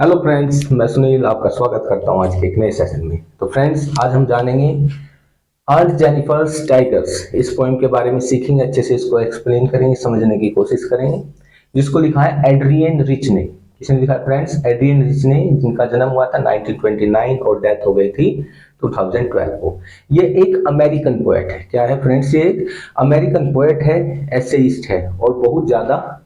Hello friends, मैं सुनील आपका स्वागत करता हूं आज के एक नए सेशन में। तो फ्रेंड्स, आज हम जानेंगे आंट जेनिफर्स टाइगर्स। इस पोएम के बारे में सीखेंगे, अच्छे से इसको एक्सप्लेन करेंगे, समझने की कोशिश करेंगे, जिसको लिखा है एड्रियन रिच ने। किसने लिखा है फ्रेंड्स? एड्रियन रिच ने, जिनका जन्म हुआ था 1929 और डेथ हो गई थी 2012 को। ये एक अमेरिकन पोएट है। क्या है फ्रेंड्स? ये एक अमेरिकन पोएट है, एसेइस्ट है, और बहुत ज्यादा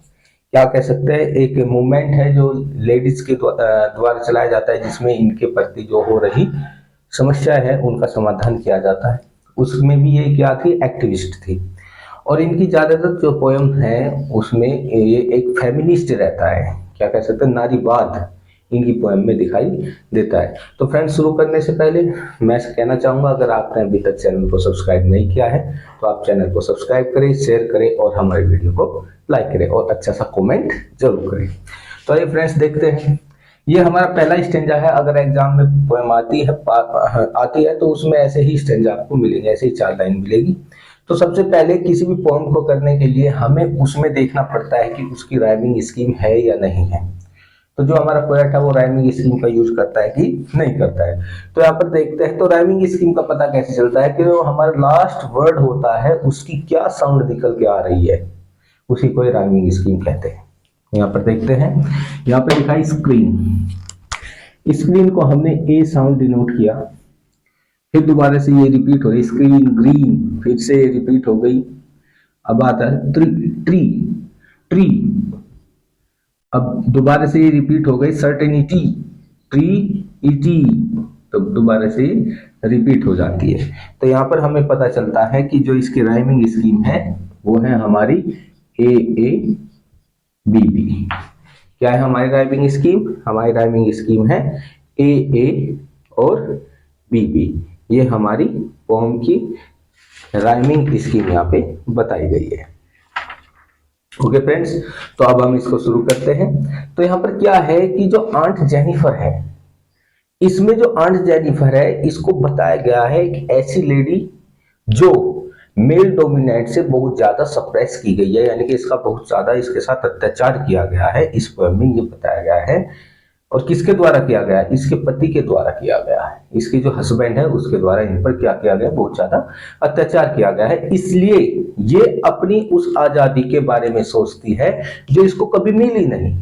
क्या कह सकते हैं, एक मूवमेंट है जो लेडीज के द्वारा चलाया जाता है, जिसमें इनके प्रति जो हो रही समस्या है उनका समाधान किया जाता है। उसमें भी ये क्या थी? एक्टिविस्ट थी। और इनकी ज्यादातर जो पोयम है उसमें ये एक फेमिनिस्ट रहता है, क्या कह सकते हैं, नारीवाद इनकी पोएम में दिखाई देता है। तो फ्रेंड्स, शुरू करने से पहले मैं कहना चाहूंगा, अगर आपने अभी तक चैनल को सब्सक्राइब नहीं किया है तो आप चैनल को सब्सक्राइब करें, शेयर करें और हमारे वीडियो को लाइक करें और अच्छा सा कमेंट जरूर करें। तो ये फ्रेंड्स, देखते हैं। ये हमारा पहला स्टेंजा है। अगर एग्जाम में पोएम आती है तो उसमें ऐसे ही स्टेंजा आपको मिलेंगे, ऐसे ही 4 लाइन मिलेगी। तो सबसे पहले किसी भी पोएम को करने के लिए हमें उसमें देखना पड़ता है कि उसकी राइमिंग स्कीम है या नहीं है। तो जो हमारा पोएट है वो राइमिंग स्कीम का यूज करता है कि नहीं करता है। तो यहाँ पर देखते हैं, तो राइमिंग स्कीम का पता कैसे चलता है कि जो हमारा लास्ट वर्ड होता है उसकी क्या साउंड निकल के आ रही है, उसी को राइमिंग स्कीम कहते हैं। यहाँ पर देखते हैं, यहाँ पे लिखा है स्क्रीन। स्क्रीन को हमने ए साउंड डिनोट किया, फिर दोबारा से ये रिपीट हो गई स्क्रीन, ग्रीन, फिर से रिपीट हो गई। अब आता है ट्री, ट्री, ट्री। अब दोबारा से ये रिपीट हो गई सर्टेनिटी, ट्री इटी, तो दोबारा से रिपीट हो जाती है। तो यहाँ पर हमें पता चलता है कि जो इसकी राइमिंग स्कीम है वो है हमारी ए ए बी बी। क्या है हमारी राइमिंग स्कीम? हमारी राइमिंग स्कीम है ए ए और बी बी। ये हमारी पोएम की राइमिंग स्कीम यहाँ पे बताई गई है। ओके फ्रेंड्स, तो अब हम इसको शुरू करते हैं। तो यहाँ पर क्या है कि जो आंट जेनिफर है, इसमें जो आंट जेनिफर है इसको बताया गया है एक ऐसी लेडी जो मेल डोमिनेट से बहुत ज्यादा सप्रेस की गई है, यानी कि इसका बहुत ज्यादा इसके साथ अत्याचार किया गया है। इस पोएम में ये बताया गया है। और किसके द्वारा किया गया है? इसके पति के द्वारा किया गया है। इसकी जो हस्बैंड है उसके द्वारा इन पर क्या किया गया? बहुत ज्यादा अत्याचार किया गया है। इसलिए ये अपनी उस आजादी के बारे में सोचती है जो इसको कभी मिली नहीं।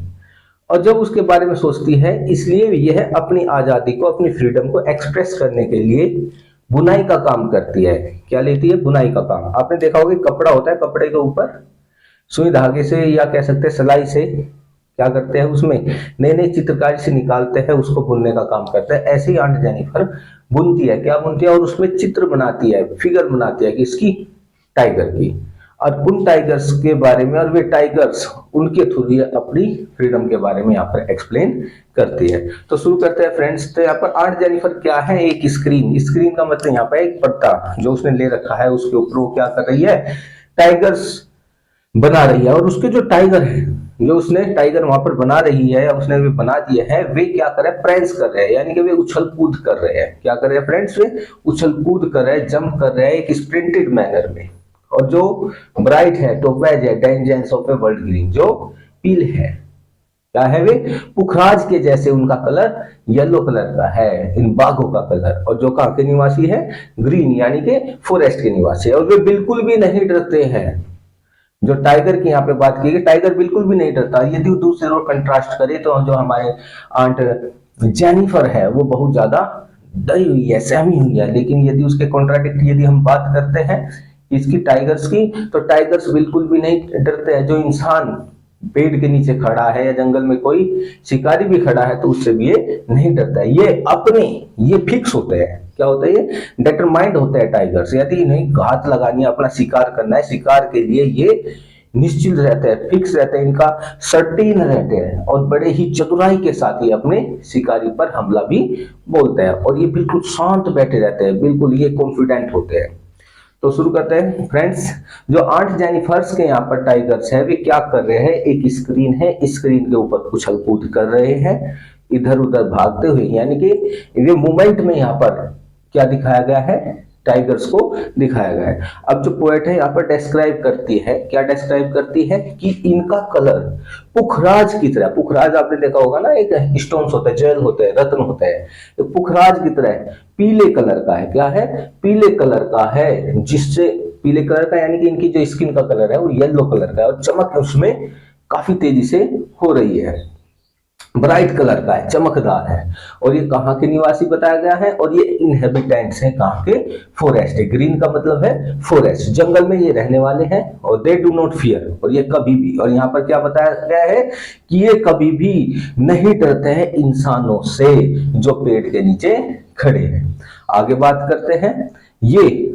और जब उसके बारे में सोचती है, इसलिए यह अपनी आजादी को, अपनी फ्रीडम को एक्सप्रेस करने के लिए बुनाई का काम करती है। क्या लेती है? बुनाई का काम। आपने देखा होगा कपड़ा होता है, कपड़े के ऊपर सुई धागे से या कह सकते हैं सलाई से क्या करते हैं, उसमें नई नई चित्रकारी से निकालते हैं, उसको बुनने का काम करते हैं। ऐसे ही आंट जेनिफर बुनती है। क्या बुनती है? और उसमें चित्र बनाती है, फिगर बनाती है किसकी? टाइगर की। और उन टाइगर्स के बारे में, और वे टाइगर्स उनके थ्रू ये अपनी फ्रीडम के बारे में यहाँ पर एक्सप्लेन करती है। तो शुरू करते हैं फ्रेंड्स। तो यहाँ पर आंट जेनिफर क्या है? एक स्क्रीन। स्क्रीन का मतलब यहाँ पर एक पर्दा जो उसने ले रखा है, उसके ऊपर वो क्या कर रही है? टाइगर्स बना रही है। और उसके जो टाइगर है, जो उसने टाइगर वहां पर बना रही है या उसने भी बना दिए हैं, वे क्या कर रहे हैं? प्रेंस कर रहे हैं, यानी कि वे उछल कूद कर रहे हैं। क्या कर रहे हैं फ्रेंड्स? वे उछल कूद कर रहे हैं, जंप कर रहे हैं एक स्प्रिंटेड मैनर में। और जो ब्राइट है, टोपैज है, डेंजेंस ऑफ ए वर्ल्ड ग्रीन, जो पील है, क्या है? वे पुखराज के जैसे, उनका कलर येलो कलर का है, इन बाघों का कलर। और जो कहाँ के निवासी है? ग्रीन, यानी कि फॉरेस्ट के निवासी है। और वे बिल्कुल भी नहीं डरते हैं। जो टाइगर की यहाँ पे बात की गई, टाइगर बिल्कुल भी नहीं डरता। यदि दूसरे और कंट्रास्ट करें तो जो हमारे आंट जेनिफर है वो बहुत ज्यादा डरी हुई है, सहमी हुई है। लेकिन यदि उसके कॉन्ट्राडिक्ट यदि हम बात करते हैं इसकी टाइगर्स की, तो टाइगर्स बिल्कुल भी नहीं डरते हैं। जो इंसान पेड़ के नीचे खड़ा है या जंगल में कोई शिकारी भी खड़ा है तो उससे भी ये नहीं डरता है। ये अपने, ये फिक्स होते हैं। क्या होता है? ये डिटरमाइंड होते हैं टाइगर्स। यदि इन्हें घात लगानी है, अपना शिकार करना है, शिकार के लिए ये निश्चित रहते हैं, फिक्स रहते हैं, इनका सर्टेन रहते हैं। और बड़े ही चतुराई के साथ ही अपने शिकारी पर हमला भी बोलते हैं। और ये बिल्कुल शांत बैठे रहते हैं, बिल्कुल ये कॉन्फिडेंट होते हैं। तो शुरू करते हैं फ्रेंड्स। जो आंट जेनिफर्स के यहाँ पर टाइगर्स है, वे क्या कर रहे हैं? एक स्क्रीन है, स्क्रीन के ऊपर उछल कूद कर रहे हैं, इधर उधर भागते हुए, यानी कि वे मूवमेंट में यहाँ पर क्या दिखाया गया है? टाइगर्स को दिखाया गया है। अब जो पोएट है यहाँ पर डिस्क्राइब करती है, क्या डिस्क्राइब करती है कि इनका कलर पुखराज की तरह, पुखराज आपने देखा होगा ना, एक स्टोन्स होता है, जेल होते हैं, रत्न होते हैं, तो पुखराज की तरह पीले कलर का है। क्या है? पीले कलर का है, जिससे पीले कलर का यानी कि इनकी जो स्किन का कलर है वो येलो कलर का है और चमक उसमें काफी तेजी से हो रही है, ब्राइट कलर का है, चमकदार है। और ये कहाँ के निवासी बताया गया है? और ये इनहेबिटेंट्स हैं कहाँ के? फॉरेस्ट है। ग्रीन का मतलब है फॉरेस्ट, जंगल में ये रहने वाले हैं। और दे डू नॉट फियर, और ये कभी भी, और यहाँ पर क्या बताया गया है कि ये कभी भी नहीं डरते हैं इंसानों से जो पेड़ के नीचे खड़े हैं। आगे बात करते हैं, ये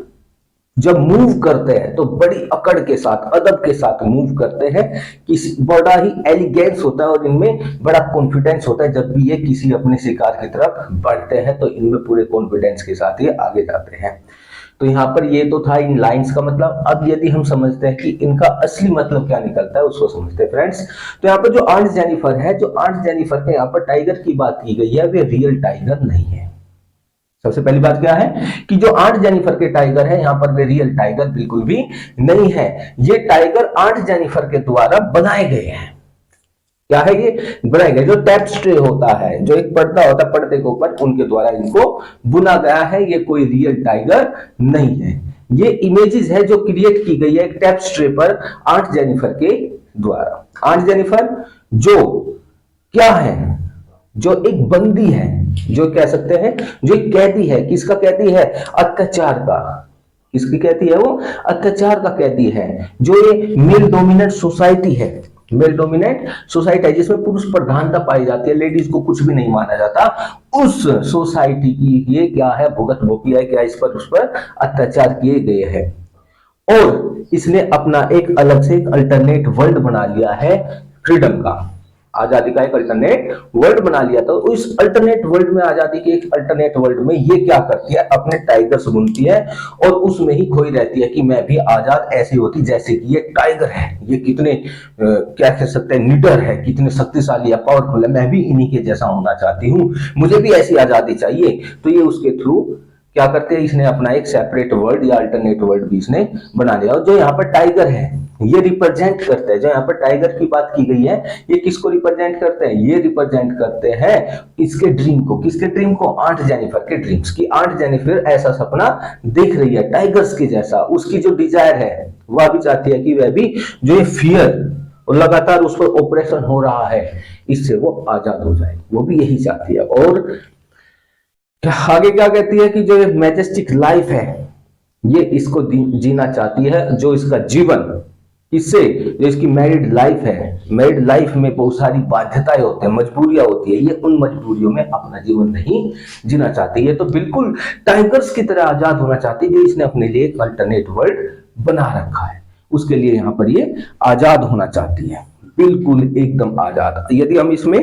जब मूव करते हैं तो बड़ी अकड़ के साथ, अदब के साथ मूव करते हैं, किसी बड़ा ही एलिगेंस होता है और इनमें बड़ा कॉन्फिडेंस होता है। जब भी ये किसी अपने शिकार की तरफ बढ़ते हैं तो इनमें पूरे कॉन्फिडेंस के साथ ये आगे जाते हैं। तो यहाँ पर ये तो था इन लाइंस का मतलब। अब यदि हम समझते हैं कि इनका असली मतलब क्या निकलता है उसको समझते हैं फ्रेंड्स। तो यहाँ पर जो आंट जेनिफर है, जो आंट जेनिफर के यहाँ पर टाइगर की बात की गई है, वे रियल टाइगर नहीं है। सबसे पहली बात क्या है कि जो आंट जेनिफर के टाइगर है यहाँ पर वे रियल टाइगर बिल्कुल भी नहीं है। ये टाइगर आंट जेनिफर के द्वारा बनाए गए हैं। क्या है? ये बनाए गए, जो टेप्स्ट्रे होता है, जो एक पर्दा होता है, पर्दे के ऊपर उनके द्वारा इनको बुना गया है। ये कोई रियल टाइगर नहीं है। ये इमेजेस है जो क्रिएट की गई है एक टेप्स्ट्रे पर आंट जेनिफर के द्वारा। आंट जेनिफर जो क्या है? जो एक बंदी है, जो कह सकते हैं जो एक कैदी है। किसका कैदी है? अत्याचार का। किसकी कैदी है वो? अत्याचार का कैदी है। जो ये मेल डोमिनेंट सोसाइटी है, मेल डोमिनेंट सोसाइटी है जिसमें पुरुष प्रधानता पाई जाती है, लेडीज को कुछ भी नहीं माना जाता, उस सोसाइटी की ये क्या है? भुगत भोगी है। क्या इस पर उस पर अत्याचार किए गए हैं और इसने अपना एक अलग से एक अल्टरनेट वर्ल्ड बना लिया है, फ्रीडम का, आजादी का एक अल्टरनेट वर्ल्ड बना लिया। तो उस अल्टरनेट वर्ल्ड में, आजादी के एक अल्टरनेट वर्ल्ड में ये क्या करती है? अपने टाइगर्स बुनती है और उसमें ही खोई रहती है कि मैं भी आजाद ऐसी होती जैसे कि ये टाइगर है, ये कितने क्या कह सकते हैं, निडर है, कितने शक्तिशाली है, पावरफुल है, मैं भी इन्हीं के जैसा होना चाहती हूँ, मुझे भी ऐसी आजादी चाहिए। तो ये उसके थ्रू क्या करते हैं? इसने अपना एक सेपरेट वर्ल्ड या अल्टरनेट वर्ल्ड भी इसने बना लिया। और जो यहाँ पर टाइगर है ये रिप्रेजेंट करते हैं, जो यहाँ पर टाइगर की बात की गई है, ये किसको रिप्रेजेंट करते हैं? ये रिप्रेजेंट करते हैं इसके ड्रीम को। किसके ड्रीम को? आंट जेनिफर के ड्रीम्स की। आंट जेनिफर ऐसा सपना देख रही है टाइगर्स के जैसा। उसकी जो डिजायर है वह भी चाहती है कि वह भी जो ये फियर और लगातार उस पर ऑपरेशन हो रहा है इससे वो आजाद हो जाए, वो भी यही चाहती है। और आगे क्या कहती है कि जो मैजेस्टिक लाइफ है ये इसको जीना चाहती है, जो इसका जीवन, इससे जो इसकी मैरिड लाइफ है, मैरिड लाइफ में बहुत सारी बाध्यताएं होती हैं, मजबूरियां होती है, ये उन मजबूरियों में अपना जीवन नहीं जीना चाहती है। तो बिल्कुल टाइगर्स की तरह आजाद होना चाहती है, जो इसने अपने लिए एक अल्टरनेट वर्ल्ड बना रखा है, उसके लिए यहाँ पर ये आजाद होना चाहती है, बिल्कुल एकदम आजाद। यदि हम इसमें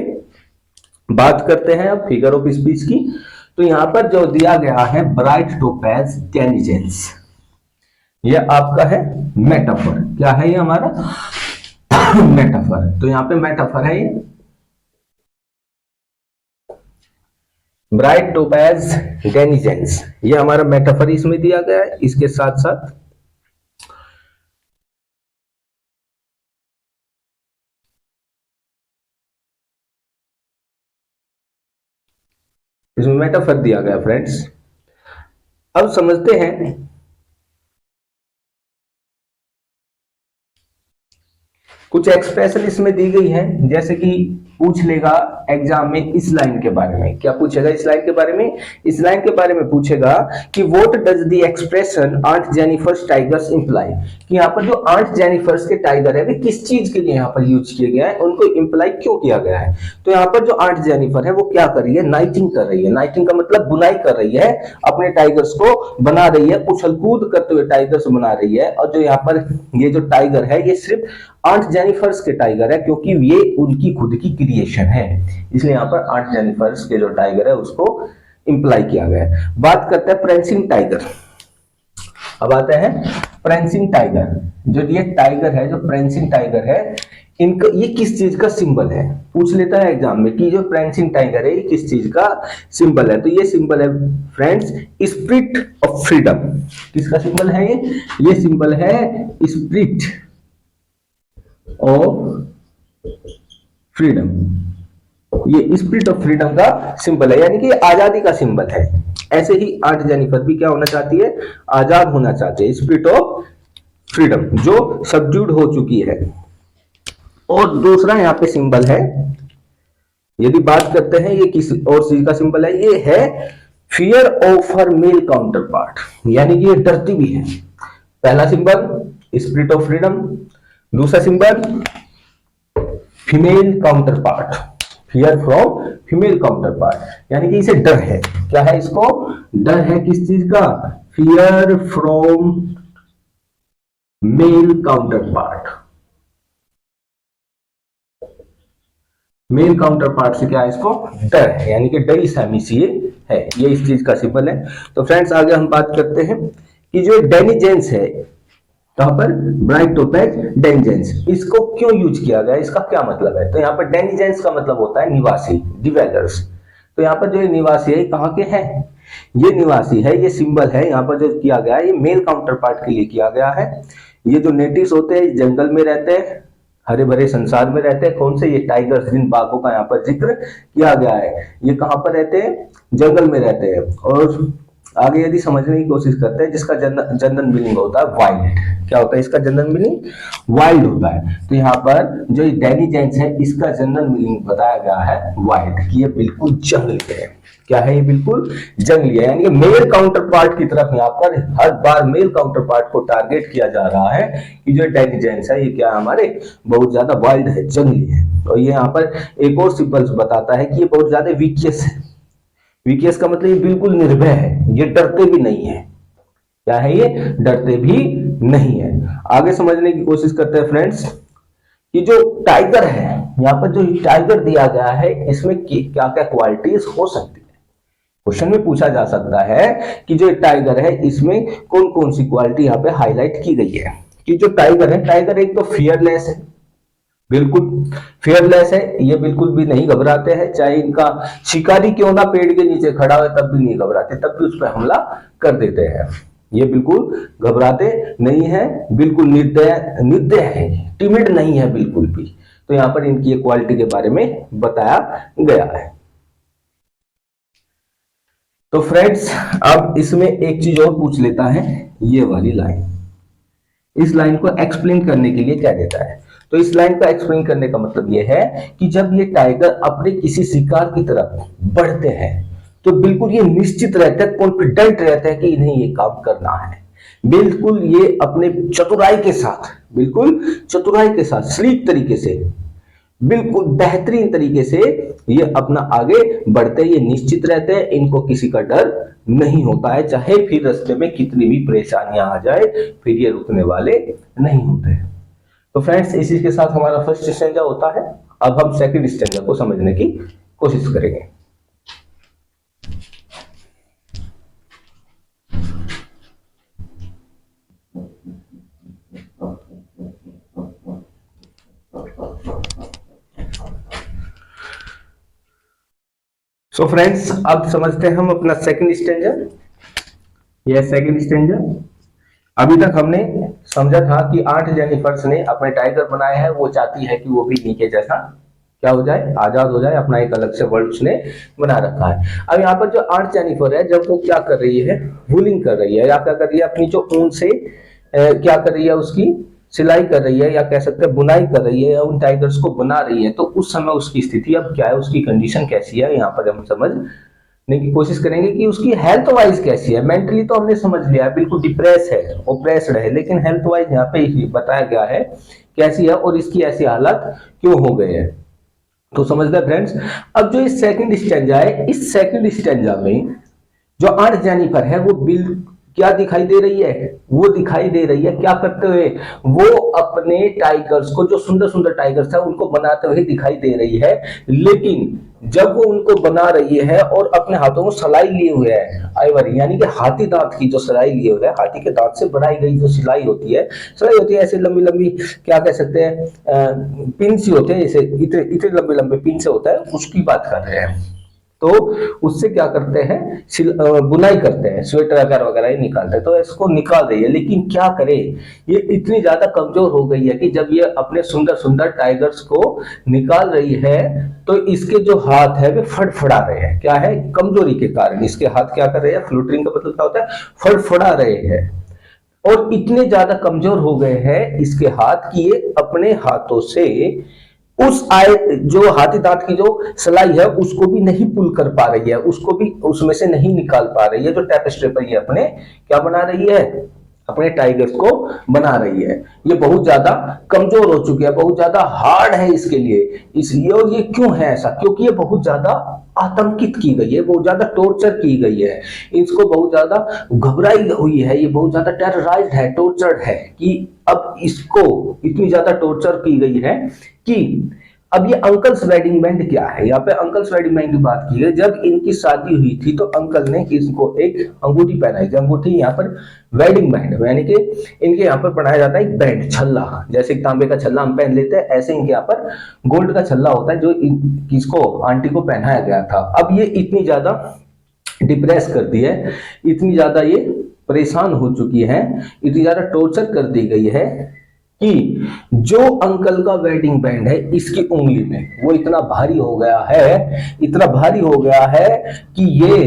बात करते हैं अब फिगर ऑफ स्पीच की, तो यहां पर जो दिया गया है ब्राइट टोपैज टेनिजेंस, ये आपका है मेटाफर। क्या है ये हमारा? मेटाफर। तो यहां पे मेटाफर है ये ब्राइट टोपैज टेनिजेंस, ये हमारा मेटाफर इसमें दिया गया है। इसके साथ साथ इसमें मेटाफर दिया गया फ्रेंड्स। अब समझते हैं कुछ एक्सप्रेशन इसमें दी गई है, जैसे कि पूछ लेगा एग्जाम में इस लाइन के बारे में। क्या पूछेगा इस लाइन के बारे में? इस लाइन के बारे में पूछेगा कि what does the expression aunt Jennifer's tigers imply, कि यहाँ पर जो आंट जेनिफर्स के टाइगर है वे किस चीज के लिए यहाँ पर यूज किए गए हैं, उनको इंप्लाई क्यों किया गया है। तो यहाँ पर जो आंट जेनिफर है वो क्या कर रही है? नाइटिंग कर रही है। नाइटिंग का मतलब बुनाई कर रही है, अपने टाइगर्स को बना रही है, उछल कूद करते हुए टाइगर्स बना रही है। और जो यहाँ पर ये जो टाइगर है ये सिर्फ आंट जेनिफर्स के टाइगर है, क्योंकि ये उनकी खुद की क्रिएशन है, इसलिए यहाँ पर आंट जेनिफर्स के जो टाइगर है उसको इंप्लाई किया गया है। बात करते हैं प्रेंसिंग टाइगर। अब आते हैं प्रेंसिंग टाइगर। जो ये टाइगर है, जो प्रेंसिंग टाइगर है, इनका ये किस चीज का सिंबल है, पूछ लेता है एग्जाम में कि जो फ्रेंचिंग टाइगर है ये किस चीज का सिंबल है। तो ये सिंबल है फ्रेंड्स स्पिरिट ऑफ फ्रीडम। किसका सिंबल है ये सिंबल है स्पिरिट ऑफ फ्रीडम। ये स्पिरिट ऑफ फ्रीडम का सिंबल है, यानी कि आजादी का सिंबल है। ऐसे ही आर्ट जेनिफर भी क्या होना चाहती है, आजाद होना चाहती है, स्पिरिट ऑफ फ्रीडम, जो सबड्यूड हो चुकी है। और दूसरा यहाँ पे सिंबल है, यदि बात करते हैं ये किस और चीज का सिंबल है, ये है fear of her male counter part, यानी कि ये डरती भी है। पहला सिंबल स्पिरिट ऑफ फ्रीडम, दूसरा symbol female counter, fear from female counter part, यानी कि इसे डर है। क्या है इसको, डर है किस चीज का, fear from male counter. Male counter से क्या है, इसको डर है, यानी कि डरी सहमी सी है, ये इस चीज का सिंबल है। तो फ्रेंड्स आगे हम बात करते हैं कि जो डेनिजेंस है, कहां पर, ब्राइट ओपेक डेनिजेंस, इसको क्यों यूज किया गया, इसका क्या मतलब है। तो यहाँ पर डेनिजेंस का मतलब होता है निवासी, डिवेलर्स। तो यहाँ पर जो ये निवासी है कहाँ के हैं, ये निवासी है, ये सिंबल है यहाँ पर जो किया गया है, ये मेल काउंटर पार्ट के लिए किया गया है। ये जो नेटिव्स होते हैं जंगल में रहते हैं, हरे भरे संसार में रहते हैं। कौन से, ये टाइगर्स, जिन बाघों का यहाँ पर जिक्र किया गया है, ये कहां पर रहते हैं, जंगल में रहते हैं। और आगे यदि समझने की कोशिश करते हैं, जिसका जनरल मीनिंग होता है वाइल्ड। क्या होता है इसका जनरल मीनिंग, वाइल्ड होता है। तो यहाँ पर जो डेनिजेंस है, इसका जनरल मीनिंग बताया गया है वाइल्ड, कि ये बिल्कुल जंगली है। क्या है, ये बिल्कुल जंगली है, यानी कि मेल काउंटर पार्ट की तरफ यहाँ पर हर बार मेल काउंटर पार्ट को टारगेट किया जा रहा है कि जो इंटेलिजेंस है ये क्या हमारे बहुत ज्यादा वाइल्ड है, जंगली है। और ये यहाँ पर एक और सिंबल्स बताता है कि ये बहुत ज्यादा वीकियस है। वीकियस का मतलब ये बिल्कुल निर्भय है, ये डरते भी नहीं है। क्या है, ये डरते भी नहीं है। आगे समझने की कोशिश करते हैं फ्रेंड्स कि जो टाइगर है, यहाँ पर जो टाइगर दिया गया है, इसमें क्या क्या क्वालिटीज हो सकती है। क्वेश्चन में पूछा जा सकता है कि जो टाइगर है इसमें कौन कौन सी क्वालिटी यहाँ पे हाईलाइट की गई है। कि जो टाइगर है, टाइगर एक तो फियरलेस है, बिल्कुल फियरलेस है, ये बिल्कुल भी नहीं घबराते हैं, चाहे इनका शिकारी क्यों ना पेड़ के नीचे खड़ा हो तब भी नहीं घबराते, तब भी उस पर हमला कर देते हैं। ये बिल्कुल घबराते नहीं है, बिल्कुल निर्दय है, टिमिड नहीं है बिल्कुल भी। तो यहाँ पर इनकी ये क्वालिटी के बारे में बताया गया है। तो फ्रेंड्स अब इसमें एक चीज और पूछ लेता है, ये वाली लाइन, इस लाइन को एक्सप्लेन करने के लिए क्या देता है। तो इस लाइन का एक्सप्लेन करने का मतलब यह है कि जब ये टाइगर अपने किसी शिकार की तरफ बढ़ते हैं तो बिल्कुल ये निश्चित रहते हैं, कॉन्फिडेंट रहते हैं कि इन्हें ये काम करना है। बिल्कुल ये अपने चतुराई के साथ, बिल्कुल चतुराई के साथ, स्लीक तरीके से, बिल्कुल बेहतरीन तरीके से ये अपना आगे बढ़ते, ये निश्चित रहते हैं, इनको किसी का डर नहीं होता है, चाहे फिर रास्ते में कितनी भी परेशानियां आ जाए, फिर ये रुकने वाले नहीं होते। तो फ्रेंड्स इसी के साथ हमारा फर्स्ट स्टैंजा होता है। अब हम सेकंड स्टैंजा को समझने की कोशिश करेंगे। सो फ्रेंड्स अब समझते हैं हम अपना सेकंड स्टैंजा। यह सेकंड स्टैंजा, अभी तक हमने समझा था कि आर्ट जेनिफर्स ने अपने टाइगर बनाए हैं, वो चाहती है कि वो भी नीचे जैसा क्या हो जाए, आजाद हो जाए, अपना एक अलग से वर्ल्ड उसने बना रखा है। अब यहाँ पर जो आर्ट जेनिफर है, जब वो क्या कर रही है, वूलिंग कर रही है, या क्या कर रही है, अपनी जो ऊन से क्या कर रही है, उसकी सिलाई कर रही है, या कह सकते हैं बुनाई कर रही है, या उन टाइगर्स को बना रही है, तो उस समय उसकी स्थिति अब क्या है, उसकी कंडीशन कैसी है, यहाँ पर हम समझने की कोशिश करेंगे कि उसकी हेल्थ वाइज कैसी है। मेंटली तो हमने समझ लिया है, बिल्कुल डिप्रेस है, ओप्रेस्ड है, लेकिन हेल्थ वाइज यहाँ पे बताया गया है कैसी है और इसकी ऐसी हालत क्यों हो गए है। तो समझ गए फ्रेंड्स। अब जो इस सेकंड स्टैंजा है, इस सेकंड स्टैंजा में जो आर्ट जेनिफर है वो क्या दिखाई दे रही है? वो दिखाई दे रही है क्या करते हुए? वो अपने टाइगर्स को, जो सुंदर सुंदर टाइगर्स है, उनको बनाते हुए दिखाई दे रही है। लेकिन जब वो उनको बना रही है और अपने हाथों में सलाई लिए हुए है, आइवरी यानी कि हाथी दांत की जो सलाई लिए हुए है, हाथी के दांत से बनाई गई जो सिलाई होती है, सलाई होती है ऐसे लंबी लंबी, क्या कह सकते हैं, पिन सी होते हैं, जैसे इतने इतने लंबे लंबे पिन से होता है, उसकी बात कर रहे हैं। तो उससे क्या करते हैं, बुनाई करते हैं, स्वेटर वगैरह वगैरह ही निकालते हैं। तो इसको निकाल रही है, लेकिन क्या करे, ये इतनी ज्यादा कमजोर हो गई है कि जब ये अपने सुंदर सुंदर टाइगर्स को निकाल रही है तो इसके जो हाथ है वे फड़फड़ा रहे हैं। क्या है? कमजोरी के कारण इसके हाथ क्या कर रहे हैं, फ्लूटरिंग का मतलब क्या होता है, फड़फड़ा रहे हैं। और इतने ज्यादा कमजोर हो गए हैं इसके हाथ कि ये अपने हाथों से उस जो हाथी दांत की जो सलाई है उसको भी नहीं पुल कर पा रही है, उसको भी उसमें से नहीं निकाल पा रही है। जो टेपेस्ट्री पर ये अपने क्या बना रही है, अपने टाइगर्स को बना रही है। ये बहुत ज्यादा कमजोर हो चुकी है, बहुत ज्यादा हार्ड है इसके लिए, इसलिए। और ये क्यों है ऐसा? क्योंकि ये बहुत ज्यादा आतंकित की गई है, बहुत ज्यादा टॉर्चर की गई है, इसको बहुत ज्यादा घबराई हुई है, ये बहुत ज्यादा टेरराइज्ड है, टॉर्चर्ड है, कि अब इसको इतनी ज्यादा टॉर्चर की गई है कि अब ये अंकल्स वेडिंग बैंड क्या है, यहाँ पे अंकल्स वेडिंग बैंड की बात की है। जब इनकी शादी हुई थी तो अंकल ने इसको एक अंगूठी पहनाई थी। अंगूठी यहाँ पर वेडिंग बैंड, यानी कि इनके यहाँ पर पहनाया जाता है एक बैंड, छल्ला, जैसे तांबे का छल्ला हम पहन लेते हैं, ऐसे इनके यहाँ पर गोल्ड का छल्ला होता है जो किसको, आंटी को पहनाया गया था। अब ये इतनी ज्यादा डिप्रेस कर दी है, इतनी ज्यादा ये परेशान हो चुकी है, इतनी ज्यादा टॉर्चर कर दी गई है कि जो अंकल का वेडिंग बैंड है इसकी उंगली में वो इतना भारी हो गया है, इतना भारी हो गया है कि ये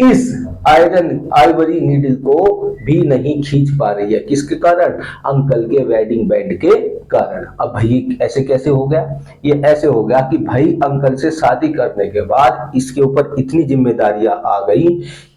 इस आइवरी नीडल को भी नहीं खींच पा रही है। किसके कारण? अंकल के वेडिंग बैंड के कारण। अब भाई ऐसे कैसे हो गया? ये ऐसे हो गया कि भाई अंकल से शादी करने के बाद इसके ऊपर इतनी जिम्मेदारियां आ गई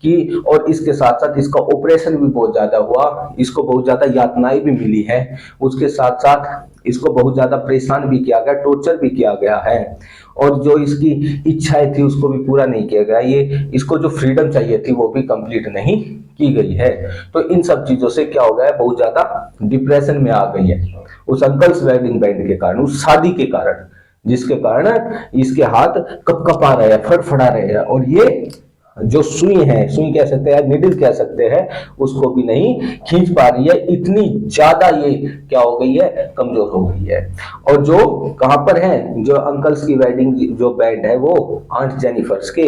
कि, और इसके साथ साथ इसका ऑपरेशन भी बहुत ज्यादा हुआ, इसको बहुत ज्यादा यातनाएं भी मिली है, उसके साथ साथ इसको बहुत ज्यादा परेशान भी किया गया, टॉर्चर भी किया गया है, और जो इसकी इच्छाएं थी उसको भी पूरा नहीं किया गया। ये इसको जो फ्रीडम चाहिए थी वो भी कंप्लीट नहीं की गई है। तो इन सब चीजों से क्या हो गया है, बहुत ज्यादा डिप्रेशन में आ गई है उस अंकल्स वेडिंग बैंड के कारण, उस शादी के कारण, जिसके कारण इसके हाथ कपकपा रहे हैं, फड़फड़ा रहे हैं, और ये जो सुई है, सुई कह सकते हैं, निडल कह सकते हैं, उसको भी नहीं खींच पा रही है। इतनी ज्यादा ये क्या हो गई है, कमजोर हो गई है। और जो कहां पर है, जो अंकल्स की वेडिंग जो बैंड है वो आंट जेनिफर्स के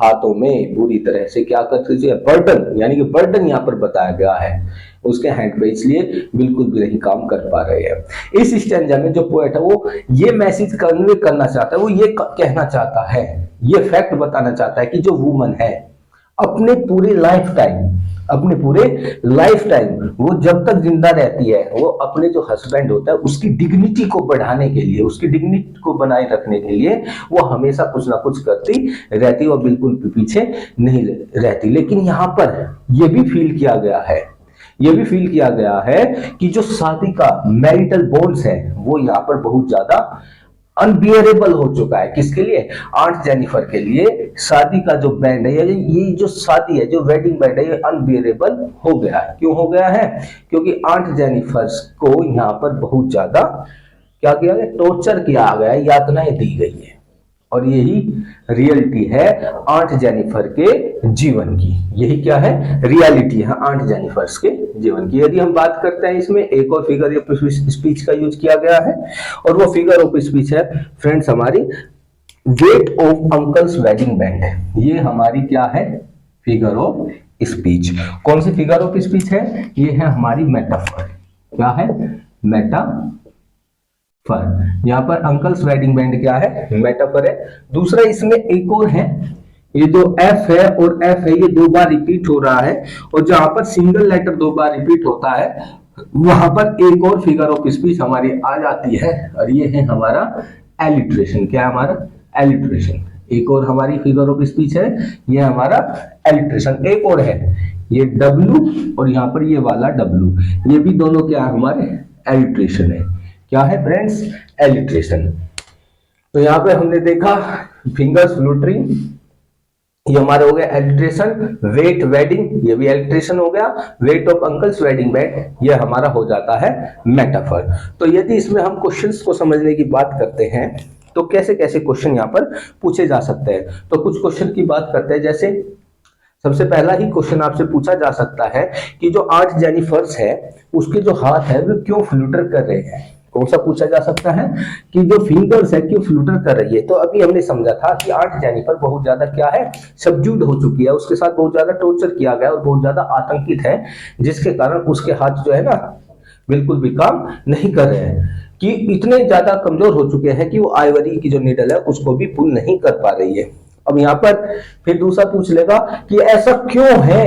हाथों में पूरी तरह से क्या कर दीजिए, बर्डन, यानी कि बर्डन यहाँ पर बताया गया है उसके हैंड पे, इसलिए बिल्कुल भी नहीं काम कर पा रहे हैं। इस स्टैंजा में जो पोएट है वो ये मैसेज कन्वे करना चाहता है, वो ये कहना चाहता है, ये फैक्ट बताना चाहता है कि जो वुमन है अपने पूरे लाइफ टाइम वो जब तक जिंदा रहती है, वो अपने जो हस्बैंड होता है उसकी डिग्निटी को बढ़ाने के लिए, उसकी डिग्निटी को बनाए रखने के लिए वो हमेशा कुछ ना कुछ करती रहती, और बिल्कुल भी पीछे नहीं रहती। लेकिन यहाँ पर यह भी फील किया गया है, यह भी फील किया गया है कि जो शादी का मैरिटल बॉन्ड्स है वो यहाँ पर बहुत ज्यादा अनबियरेबल हो चुका है। किसके लिए? आंट जेनिफर के लिए शादी का जो बैंड है, ये जो शादी है, जो वेडिंग बैंड है, ये अनबियरेबल हो गया है। क्यों हो गया है? क्योंकि आंट जेनिफर को यहाँ पर बहुत ज्यादा क्या किया गया, टॉर्चर किया गया है, यातनाएं दी गई है। और यही रियलिटी है आंट जेनिफर के जीवन की, यही क्या है, रियलिटी है आंट जेनिफर के जीवन की। यदि हम बात करते हैं, इसमें एक और फिगर ऑफ स्पीच का यूज किया गया है, और वो फिगर ऑफ स्पीच है फ्रेंड्स हमारी weight of uncle's wedding band है। ये हमारी क्या है, फिगर ऑफ स्पीच। कौन सी फिगर ऑफ स्पीच है? ये है हमारी मेटाफर। क्या है? मेटाफर। यहाँ पर अंकल्स वेडिंग बैंड क्या है, मेटाफर है। दूसरा इसमें एक और है, ये जो एफ है और एफ है, ये 2 बार रिपीट हो रहा है, और जहां पर सिंगल लेटर 2 बार रिपीट होता है वहां पर एक और फिगर ऑफ स्पीच हमारी आ जाती है, और ये है हमारा एलिट्रेशन। क्या है हमारा? एलिट्रेशन। एक और हमारी फिगर ऑफ स्पीच है, ये हमारा एलिट्रेशन। एक और है, ये डब्लू और यहाँ पर ये वाला डब्लू, ये भी दोनों क्या है, हमारे एलिट्रेशन है। क्या है फ्रेंड्स? एलिट्रेशन। तो यहाँ पे हमने देखा फिंगर्स फ्लूटरिंग, ये हमारा हो गया एलिट्रेशन। वेट वेडिंग, ये भी एलिट्रेशन हो गया। Weight of uncle's wedding band, ये हमारा हो जाता है मेटाफर। तो यदि इसमें हम क्वेश्चंस को समझने की बात करते हैं तो कैसे कैसे क्वेश्चन यहाँ पर पूछे जा सकते हैं। तो कुछ क्वेश्चन की बात करते हैं। जैसे सबसे पहला ही क्वेश्चन आपसे पूछा जा सकता है कि जो 8 जेनिफर्स है उसके जो हाथ है वो क्यों फ्लूटर कर रहे हैं। कौन सा पूछा जा सकता है कि जो फिंगर्स है क्यों फ्लूटर कर रही है। तो अभी हमने समझा था कि 8 जेनिफर बहुत ज्यादा क्या है, सबड्यूड हो चुकी है, उसके साथ बहुत ज्यादा टॉर्चर किया गया और बहुत ज्यादा आतंकित है, जिसके कारण उसके हाथ जो है ना बिल्कुल भी काम नहीं कर रहे हैं, कि इतने ज्यादा कमजोर हो चुके हैं कि वो आइवरी की जो नीडल है उसको भी पुल नहीं कर पा रही है। अब यहाँ पर फिर दूसरा पूछ लेगा कि ऐसा क्यों है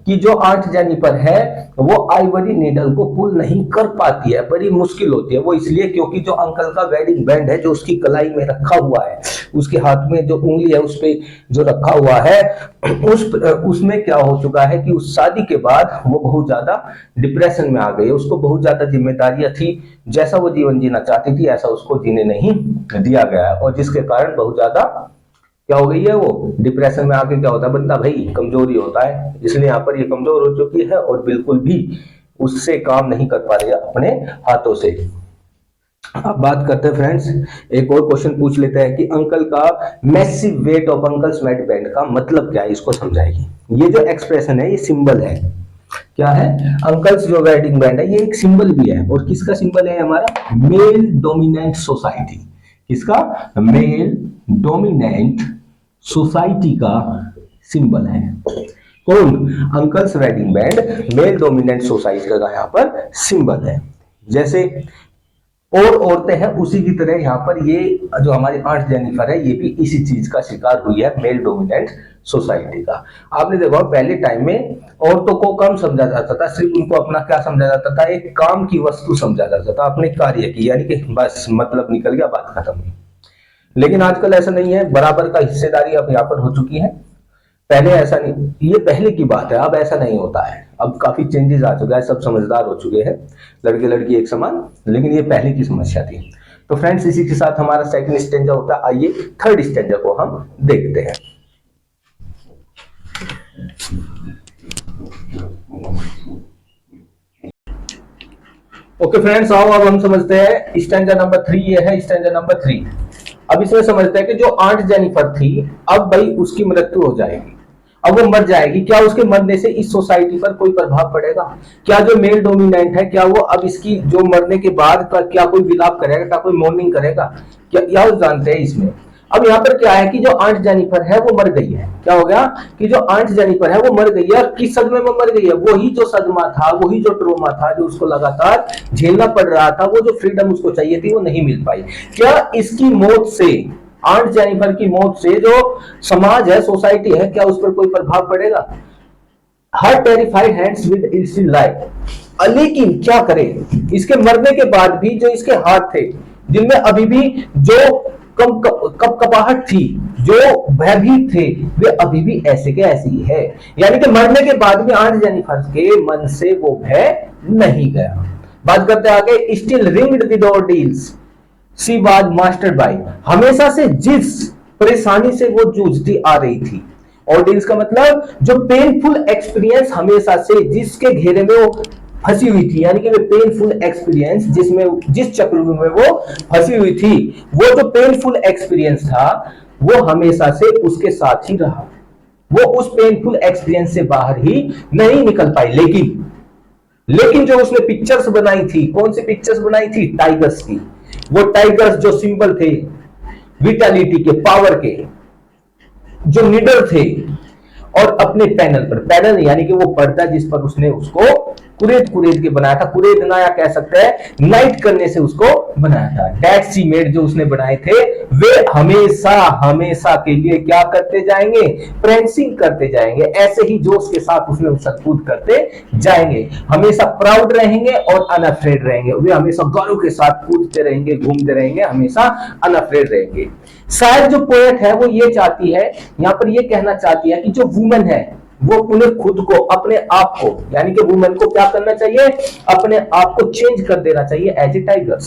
कि जो 8 जेनिफर है वो आइवरी नीडल को पुल नहीं कर पाती है, बड़ी मुश्किल होती है। वो इसलिए क्योंकि जो अंकल का वेडिंग बैंड है जो उसकी कलाई में रखा हुआ है, उसके हाथ में जो उंगली है उस पे जो रखा हुआ है उसमें क्या हो चुका है कि उस शादी के बाद वो बहुत ज्यादा डिप्रेशन में आ गई है। उसको बहुत ज्यादा जिम्मेदारियां थी, जैसा वो जीवन जीना चाहती थी ऐसा उसको जीने नहीं दिया गया है, और जिसके कारण बहुत ज्यादा क्या हो गई है, वो डिप्रेशन में आके क्या होता है बंदा भाई कमजोरी होता है। इसलिए यहाँ पर ये कमजोर हो चुकी है और बिल्कुल भी उससे काम नहीं कर पा रही है अपने हाथों से। अब बात करते हैं फ्रेंड्स, एक और क्वेश्चन पूछ लेते हैं कि अंकल का massive weight of uncle's weight band का मतलब क्या है, इसको समझाएगी। ये जो एक्सप्रेशन है ये सिंबल है, क्या है, अंकल्स जो वेडिंग बैंड है ये एक सिंबल भी है। और किसका सिंबल है हमारा, मेल डोमिनेंट सोसाइटी। किसका, मेल डोमिनेंट सोसाइटी का सिंबल है। कौन, uncle's wedding band male dominant society का यहाँ पर सिंबल है। जैसे और औरतें हैं उसी की तरह यहाँ पर ये जो हमारी 8 जेनिफर है ये भी इसी चीज का शिकार हुई है, मेल डोमिनेंट सोसाइटी का। आपने देखा पहले टाइम में औरतों को कम समझा जाता था, सिर्फ उनको अपना क्या समझा जाता था, एक काम की वस्तु समझा जाता था, अपने कार्य की, यानी कि बस मतलब निकल गया, बात खत्म हुई। लेकिन आजकल ऐसा नहीं है, बराबर का हिस्सेदारी अब यहाँ पर हो चुकी है। पहले ऐसा नहीं, ये पहले की बात है, अब ऐसा नहीं होता है, अब काफी चेंजेस आ चुका है, सब समझदार हो चुके हैं, लड़के लड़की एक समान। लेकिन ये पहले की समस्या थी। तो फ्रेंड्स इसी के साथ हमारा सेकंड स्टेंजा होता है। आइए थर्ड स्टेंजा को हम देखते हैं। ओके फ्रेंड्स, आओ अब हम समझते हैं स्टेंजा नंबर 3। ये है स्टेंजा नंबर 3। अब इसमें समझते हैं कि जो 8 जेनिफर थी, अब भाई उसकी मृत्यु हो जाएगी, अब वो मर जाएगी। क्या उसके मरने से इस सोसाइटी पर कोई प्रभाव पड़ेगा? क्या जो मेल डोमिनेंट है, क्या वो अब इसकी जो मरने के बाद का क्या कोई विलाप करेगा, क्या कोई मॉर्निंग करेगा, क्या यह जानते हैं इसमें। अब यहाँ पर क्या है कि जो 8 जेनिफर है वो मर गई है। क्या हो गया कि जो 8 जेनिफर है वो मर गई है। और किस सदमे में मर गई है? वही जो सदमा था, वही जो ट्रोमा था, जो उसको लगातार झेलना पड़ रहा था, वो जो फ्रीडम उसको चाहिए थी वो नहीं मिल पाई। क्या इसकी मौत से, 8 जेनिफर की मौत से जो समाज है, सोसाइटी है, क्या उस पर कोई प्रभाव पड़ेगा? हर terrified hands with its life. लेकिन क्या करे, इसके मरने के बाद भी जो इसके हाथ थे, जिनमें अभी भी जो कपकपाहट थी, जो भयभीत थे, वे अभी भी ऐसे के ऐसे ही है। यानी कि मरने के बाद भी 8 जेनिफर के मन से वो भय नहीं गया। बात करते आगे, still ringed with ordeals she was mastered by. हमेशा से जिस परेशानी से वो जूझती आ रही थी, ऑर्डियल्स का मतलब जो पेनफुल एक्सपीरियंस हमेशा से जिसके घेरे में वो फंसी हुई थी, यानी कि वे पेनफुल एक्सपीरियंस जिसमें जिस चक्रव्यूह में वो फंसी हुई थी, वो जो पेनफुल एक्सपीरियंस था वो हमेशा से उसके साथ ही रहा। वो उस पेनफुल एक्सपीरियंस से बाहर ही नहीं निकल पाई। लेकिन जो उसने पिक्चर्स बनाई थी, कौन सी पिक्चर्स बनाई थी? टाइगर्स की। वो टाइगर्स जो सिंबल थे विटालिटी के, पावर के, जो लीडर थे, और अपने पैनल पर, पैनल यानी कि वो पर्दा जिस पर उसने उसको कुरेद के बनाया था, कुरेद ना या कह सकते हैं नाइट करने से उसको बनाया था। डेट सी मेड जो उसने बनाए थे वे हमेशा के लिए क्या करते जाएंगे? प्रेंसिंग करते जाएंगे। ऐसे ही जोश के साथ उसमें उछल-कूद करते जाएंगे, हमेशा प्राउड रहेंगे और अनअफ्रेड रहेंगे। वे हमेशा गौरव के साथ कूदते रहेंगे, घूमते रहेंगे, हमेशा अनअफ्रेड रहेंगे। शायद जो पोएट है वो ये चाहती है, यहाँ पर ये कहना चाहती है कि जो वुमेन है वो उन्हें खुद को, अपने आप को, यानी कि वुमेन को क्या करना चाहिए? अपने आप को चेंज कर देना चाहिए एज ए टाइगर्स।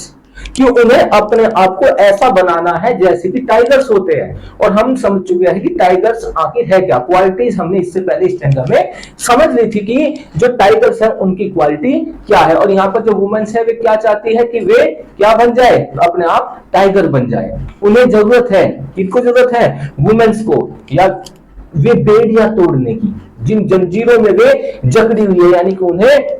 कि उन्हें अपने आप को ऐसा बनाना है जैसे कि टाइगर्स होते हैं। और हम समझ चुके हैं कि टाइगर्स आखिर है क्या, क्वालिटीज हमने इससे पहले स्टैंडर्ड में समझ ली थी कि जो टाइगर्स है उनकी क्वालिटी क्या है। और यहाँ पर जो वुमेन्स है वे क्या चाहती है कि वे क्या बन जाए, अपने आप टाइगर बन जाए। उन्हें जरूरत है, किसको जरूरत है, वुमेन्स को, या वे बेड़ियां तोड़ने की, जिन जंजीरों में वे जकड़ी हुई है, यानी कि उन्हें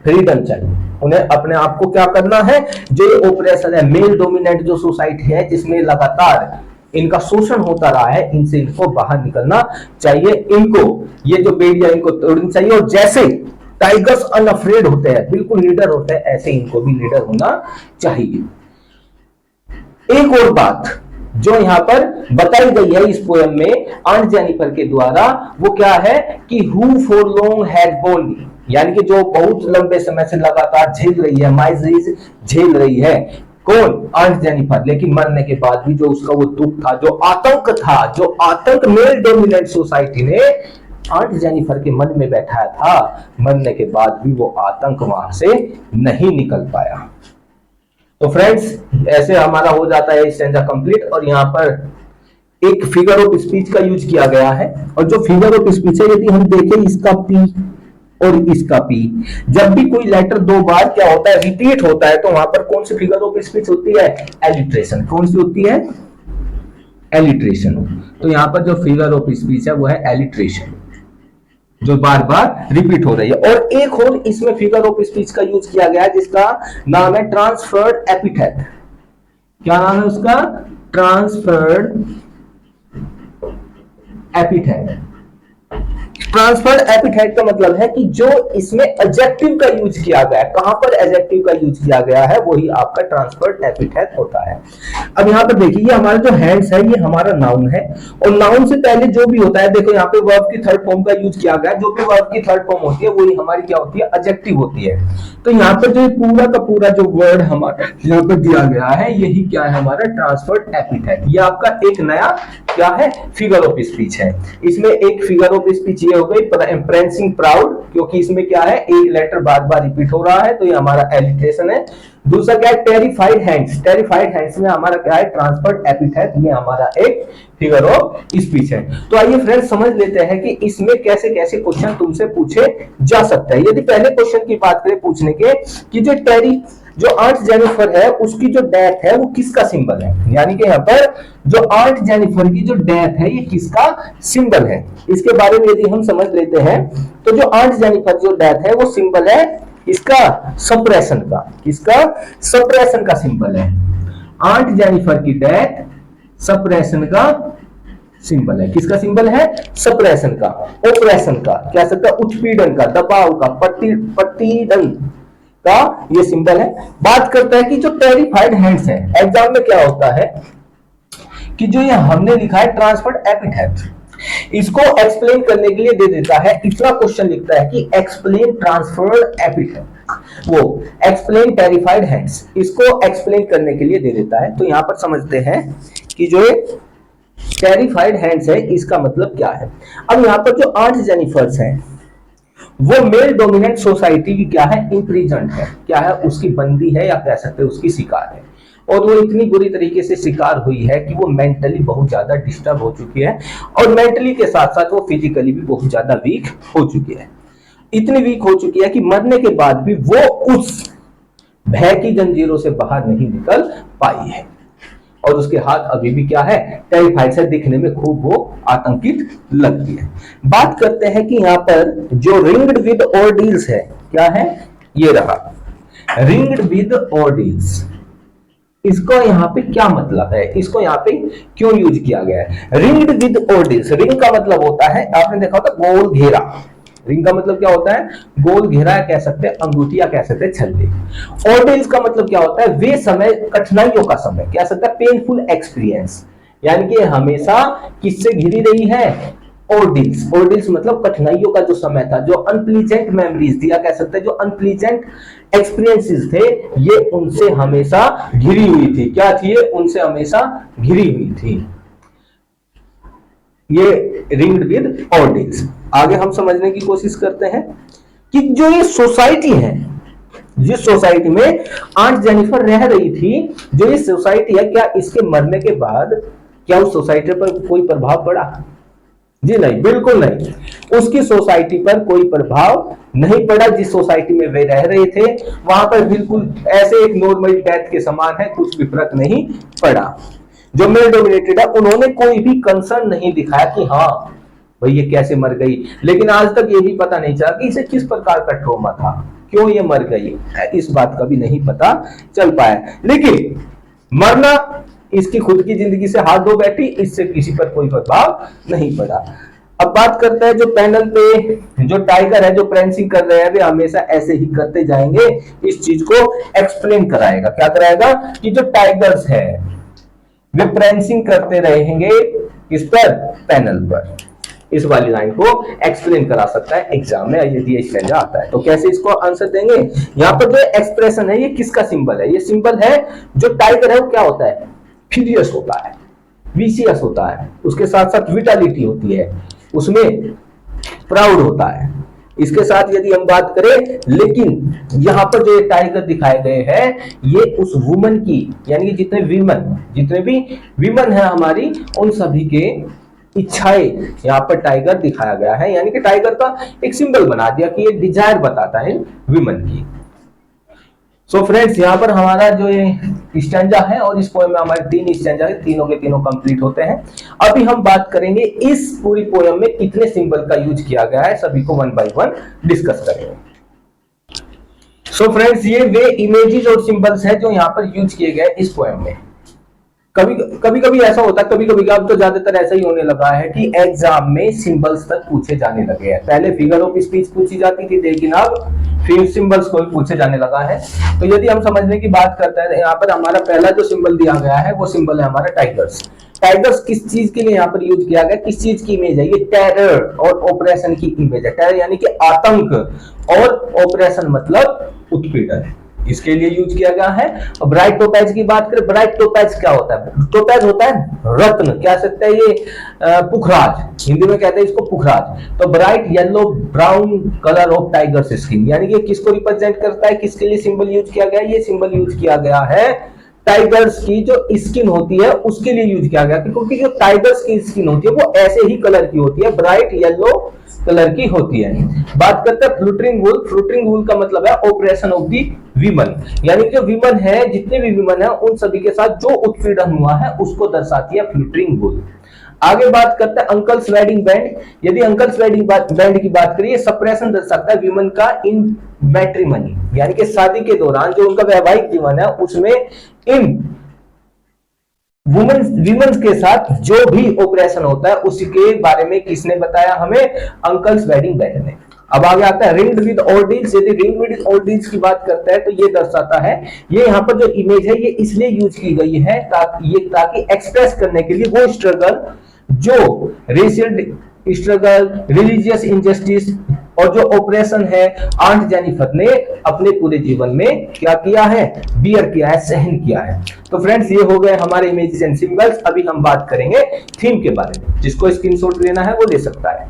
फ्रीडम चाहिए। उन्हें अपने आप को क्या करना है, जो ओप्रेशन है, मेल डोमिनेंट जो सोसाइटी है जिसमें लगातार इनका शोषण होता रहा है, इनसे इनको बाहर निकलना चाहिए। इनको ये जो बेड़ियां इनको तोड़नी चाहिए। और जैसे टाइगर्स अनअफ्रेड होते हैं, बिल्कुल लीडर होते हैं, ऐसे इनको भी लीडर होना चाहिए। एक और बात जो यहां पर बताई गई है इस पोएम में ऑन्ट जेनिफर के द्वारा, वो क्या है कि who for long had borne, यानी कि जो बहुत लंबे समय से लगातार झेल रही है, माइजरीज झेल रही है, कौन, ऑन्ट जेनिफर। लेकिन मरने के बाद भी जो उसका वो दुख था, जो आतंक था, जो आतंक मेल डोमिनेंट सोसाइटी ने ऑन्ट जेनिफर के मन में बैठाया था, मरने के बाद भी वो आतंक वहां से नहीं निकल पाया। तो फ्रेंड्स, ऐसे हमारा हो जाता है स्टैंजा कंप्लीट। और यहाँ पर एक फिगर ऑफ स्पीच का यूज किया गया है। और जो फिगर ऑफ स्पीच है, यदि हम देखें इसका पी और इसका पी, जब भी कोई लेटर दो बार क्या होता है, रिपीट होता है, तो वहां पर कौन सी फिगर ऑफ स्पीच होती है, एलिट्रेशन। कौन सी होती है, एलिट्रेशन। तो यहाँ पर जो फिगर ऑफ स्पीच है वो है एलिट्रेशन, जो बार बार रिपीट हो रही है। और एक और इसमें फिगर ऑफ स्पीच का यूज किया गया है जिसका नाम है ट्रांसफर्ड एपिथेट। क्या नाम है उसका, ट्रांसफर्ड एपिथेट। ट्रांसफर्ड एपिथेट का मतलब है कि जो इसमें एडजेक्टिव का यूज किया गया है, कहां पर एडजेक्टिव का यूज किया गया है, वही आपका ट्रांसफर्ड एपिथेट होता है। अब यहां पर देखिए, ये हमारा जो हैंड्स है ये हमारा नाउन है। और नाउन से पहले जो भी होता है, देखो यहाँ पे वर्ब की थर्ड फॉर्म का यूज किया गया है। जो भी वर्ब की थर्ड फॉर्म होती है वही हमारी क्या होती है, एडजेक्टिव होती है। तो यहाँ पर जो पूरा का पूरा जो वर्ड हमारा यहाँ पर दिया गया है, यही क्या है, हमारा ट्रांसफर्ड एपिथेट। ये आपका एक नया क्या है, फिगर ऑफ स्पीच है। इसमें एक फिगर ऑफ स्पीच ये हो गई प्रेंसिंग प्राउड, क्योंकि इसमें क्या है, एक लेटर बार बार रिपीट हो रहा है, तो ये हमारा एलिट्रेशन है। दूसरा क्या है, टेरिफाइड हैंड्स। टेरिफाइड हैंड्स में हमारा क्या है, ट्रांसफर्ड एपिथेट। ये हमारा एक फिगर ऑफ स्पीच है। तो आइए फ्रेंड्स समझ लेते हैं कि इसमें कैसे कैसे क्वेश्चन तुमसे पूछे जा सकते हैं। यदि पहले क्वेश्चन की बात करें पूछने के, कि जो ऑन्ट जेनिफर है उसकी जो डेथ है वो किसका सिंबल है, यानी कि यहाँ पर जो ऑन्ट जेनिफर की जो डेथ है ये किसका सिंबल है, इसके बारे में यदि हम समझ लेते हैं, तो जो ऑन्ट जेनिफर जो डेथ है वो सिंबल है इसका सप्रेशन का। किसका, सप्रेशन का सिंबल है। ऑन्ट जेनिफर की डेथ सप्रेशन का सिंबल है। किसका सिंबल है, सप्रेशन का, ओप्रेशन का, क्या सकता है, उत्पीड़न का, दबाव का, प्रतिदन का ये सिंबल है। बात करता है कि जो टेरिफाइड हैंड्स है, एग्जाम में क्या होता है कि जो ये हमने लिखा है ट्रांसफर्ड एपिथेट, इसको एक्सप्लेन करने के लिए दे देता है, इतना क्वेश्चन लिखता है कि एक्सप्लेन ट्रांसफर्ड एपिथेट, वो एक्सप्लेन टेरिफाइड हैंड्स, इसको एक्सप्लेन करने के लिए दे देता है। तो यहां पर समझते हैं कि जो टेरिफाइड हैंड्स है इसका मतलब क्या है। अब यहां पर जो ऑन्ट जेनिफर्स है वो मेल डोमिनेंट सोसाइटी की क्या है, इंप्रिजन्ड है, क्या है, उसकी बंदी है, या कह सकते हैं उसकी शिकार है। और वो इतनी बुरी तरीके से शिकार हुई है कि वो मेंटली बहुत ज्यादा डिस्टर्ब हो चुकी है, और मेंटली के साथ साथ वो फिजिकली भी बहुत ज्यादा वीक हो चुकी है। इतनी वीक हो चुकी है कि मरने के बाद भी वो उस भय की जंजीरों से बाहर नहीं निकल पाई है, और उसके हाथ अभी भी क्या है, टेरिफाइड से, दिखने में खूब वो आतंकित लगती है। बात करते हैं कि यहाँ पर जो रिंग्ड विद ऑर्डिल्स है, क्या है, ये रहा रिंग्ड विद ऑर्डिल्स। इसको यहाँ पे क्या मतलब है, इसको यहाँ पे क्यों यूज किया गया है, रिंग्ड विद ऑर्डिल्स। रिंग का मतलब होता है, आपने देखा होता गोल घेरा। रिंग का मतलब क्या होता है, गोल घेरा कह सकते हैं, अंगूठिया कह सकते हैं, छल्ले। ऑर्डिल्स का मतलब क्या होता है, वे समय, कठिनाइयों का समय, कह सकते हैं पेनफुल एक्सपीरियंस, यानी कि हमेशा किससे घिरी रही है, ऑर्डिल्स। ऑर्डिल्स मतलब कठिनाइयों का जो समय था, जो अनप्लीजेंट मेमोरीज थी, या कह सकते हैं जो अनप्लीजेंट एक्सपीरियंसेस थे, ये उनसे हमेशा घिरी हुई थी। क्या थी ये, उनसे हमेशा घिरी हुई थी। ये रिंग्ड विद ऑर्डिल्स। आगे हम समझने की कोशिश करते हैं कि जो ये सोसाइटी है, जिस सोसाइटी में आंट जेनिफर रह रही थी, जो ये सोसाइटी है, क्या इसके मरने के बाद क्या उस सोसाइटी पर कोई प्रभाव पड़ा? जी नहीं, बिल्कुल नहीं। उसकी सोसाइटी पर कोई प्रभाव नहीं पड़ा। जिस सोसाइटी में वे रह रहे थे वहां पर बिल्कुल ऐसे एक नॉर्मल डेथ के समान है, कुछ भी फर्क नहीं पड़ा। जो मेल डोमिनेटेड है उन्होंने कोई भी कंसर्न नहीं दिखाया कि हाँ भाई ये कैसे मर गई, लेकिन आज तक ये भी पता नहीं चला कि इसे किस प्रकार का ट्रॉमा था, क्यों ये मर गई, इस बात का भी नहीं पता चल पाया। लेकिन मरना इसकी खुद की जिंदगी से हाथ धो बैठी, इससे किसी पर कोई प्रभाव नहीं पड़ा। अब बात करते हैं जो पैनल पे जो टाइगर है जो प्रेंसिंग कर रहे हैं, वे हमेशा ऐसे ही करते जाएंगे। इस चीज को एक्सप्लेन कराएगा, क्या कराएगा कि जो टाइगर्स है वे प्रेंसिंग करते रहेंगे किस पर? पैनल पर। इस वाली लाइन को एक्सप्लेन करा सकता है एग्जाम में यदि ये स्टैंजा आता है। तो कैसे इसको आंसर देंगे? यहाँ पर जो एक्सप्रेशन है ये किसका सिंबल है? ये सिंबल है जो टाइगर है वो क्या होता है? फ्यूरियस होता है, विशियस होता है, उसके साथ साथ विटालिटी होती है, उसमें प्राउड होता है। इसके साथ यदि हम बात करें, लेकिन यहाँ पर जो ये टाइगर दिखाए गए हैं ये उस वुमन की, यानी कि जितने भी विमन है हमारी, उन सभी के इच्छाएं यहाँ पर टाइगर दिखाया गया है, यानी कि टाइगर का एक सिंबल बना दिया कि ये डिजायर बताता है विमन की। सो फ्रेंड्स, यहाँ पर हमारा जो ये स्टैंजा है और इस पोएम में हमारे 3 स्टैंजा है, तीनों के तीनों कंप्लीट होते हैं। अभी हम बात करेंगे इस पूरी पोएम में कितने सिंबल का यूज किया गया है, सभी को 1 बाय 1 डिस्कस करेंगे। सो फ्रेंड्स, ये वे इमेजेस और सिंबल्स हैं जो यहाँ पर यूज किए गए इस पोएम में। कभी ऐसा होता है, कभी अब तो ज्यादातर ऐसा ही होने लगा है कि एग्जाम में सिंबल्स तक पूछे जाने लगे हैं। पहले फिगर ऑफ स्पीच पूछी जाती थी, लेकिन अब फिर सिंबल्स को भी पूछे जाने लगा है। तो यदि हम समझने की बात करते हैं, यहाँ पर हमारा पहला जो सिंबल दिया गया है वो सिंबल है हमारा टाइगर्स। टाइगर्स किस चीज के लिए यहाँ पर यूज किया गया, किस चीज की इमेज है? ये टेरर और ऑपरेशन की इमेज है। टेरर यानी कि आतंक, और ऑपरेशन मतलब उत्पीड़न, इसके लिए यूज किया गया है। अब ब्राइट टोपैज की बात करें, ब्राइट टोपैज क्या होता है? टोपैज होता है रत्न, क्या सकता है ये? पुखराज, हिंदी में कहते हैं इसको पुखराज। तो bright yellow brown colour of tigers skin, यानी कि किसको रिप्रेजेंट करता है, किसके लिए सिंबल यूज किया गया? ये सिंबल यूज किया गया है टाइगर्स की जो स्किन होती है उसके लिए यूज किया गया, क्योंकि जो टाइगर्स की स्किन होती है वो ऐसे ही कलर की होती है, ब्राइट येलो कलर की होती है। बात करते हैं फ्लूटरिंग वूल। फ्लूटरिंग वूल का मतलब है ऑपरेशन ऑफ दी विमन, यानी कि जो विमन है, जितने भी विमन है उन सभी के साथ जो उत्पीड़न हुआ है उसको दर्शाती है फ्लूटरिंग वूल। आगे बात करते हैं अंकल्स वेडिंग बैंड। यदि अंकल्स वेडिंग बैंड की बात करिए, सप्रेशन दर्शाता है विमन का इन मैट्रिमनी, यानी कि शादी के दौरान जो उनका वैवाहिक जीवन है उसमें इन विमेंस के साथ जो भी ऑपरेशन होता है उसके बारे में किसने बताया हमें? अंकल्स वेडिंग बैंड ने। अब आगे आता है रिंग्ड विद ऑर्डिल्स। यदि रिंग्ड विद ऑर्डिल्स की बात करते हैं तो ये दर्शाता है, ये यहाँ पर जो इमेज है ये इसलिए यूज की गई है ताकि एक्सप्रेस करने के लिए वो स्ट्रगल, जो रेशियल स्ट्रगल, रिलीजियस इनजस्टिस और जो ऑपरेशन है आंट जेनिफर ने अपने पूरे जीवन में क्या किया है? बियर किया है, सहन किया है। तो फ्रेंड्स, ये हो गए हमारे इमेजेस एंड सिंबल्स। अभी हम बात करेंगे थीम के बारे में, जिसको स्क्रीनशॉट लेना है वो ले सकता है।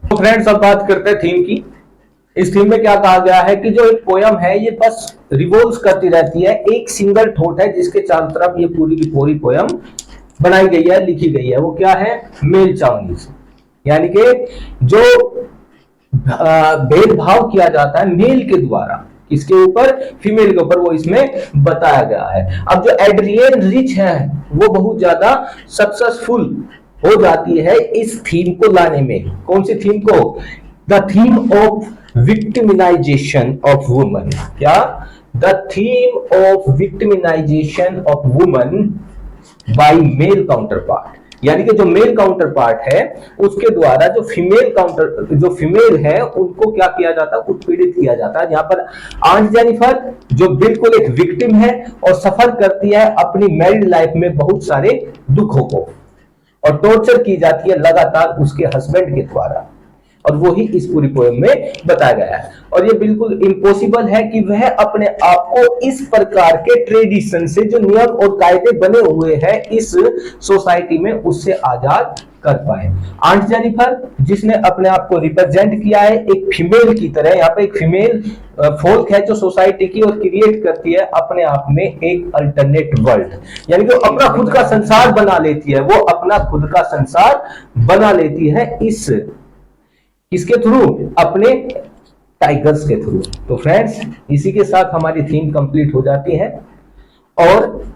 तो फ्रेंड्स, अब बात करते हैं थीम की। इस थीम में क्या कहा गया है कि जो एक पोयम है ये बस रिवॉल्व करती रहती है, एक सिंगल थॉट है जिसके चारों तरफ ये पूरी की पूरी पोयम बनाई गई है, लिखी गई है। वो क्या है? मेल चाउनीज, यानी कि जो भेदभाव किया जाता है मेल के द्वारा, किसके ऊपर? फीमेल के ऊपर, वो इसमें बताया गया है। अब जो एड्रियन रिच है वो बहुत ज्यादा सक्सेसफुल हो जाती है इस थीम को लाने में। कौन सी थीम को? The theme of victimisation of women. क्या? The theme of victimisation of women by male counter part, यानी कि जो मेल काउंटर पार्ट है उसके द्वारा जो फीमेल है उनको क्या किया जाता है? उत्पीड़ित किया जाता है। यहाँ पर आंट जेनिफर जो बिल्कुल एक विक्टिम है और सफर करती है अपनी मैरिड लाइफ में बहुत सारे दुखों को, और टॉर्चर की जाती है लगातार उसके हस्बैंड के द्वारा, और वो ही इस पूरी पोएम में बताया गया है। और ये बिल्कुल इम्पॉसिबल है कि वह अपने आप को इस प्रकार के ट्रेडिशन से, जो नियम और कायदे बने हुए हैं इस सोसाइटी में, उससे आजाद कर पाए। आंट जेनिफर जिसने अपने आप को रिप्रेजेंट किया है एक फीमेल की तरह, यहाँ पे एक फीमेल फोल्क है जो सोसाइटी की और क्रिएट करती है अपने आप में एक अल्टरनेट वर्ल्ड, यानी कि अपना खुद का संसार बना लेती है, वो अपना खुद का संसार बना लेती है इस किसके थ्रू, अपने टाइगर्स के थ्रू। तो फ्रेंड्स इसी के साथ हमारी थीम कंप्लीट हो जाती है। और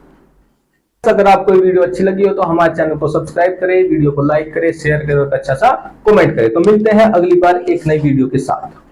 अगर आपको ये वीडियो अच्छी लगी हो तो हमारे चैनल को सब्सक्राइब करें, वीडियो को लाइक करें, शेयर करें और अच्छा सा कमेंट करें। तो मिलते हैं अगली बार एक नई वीडियो के साथ।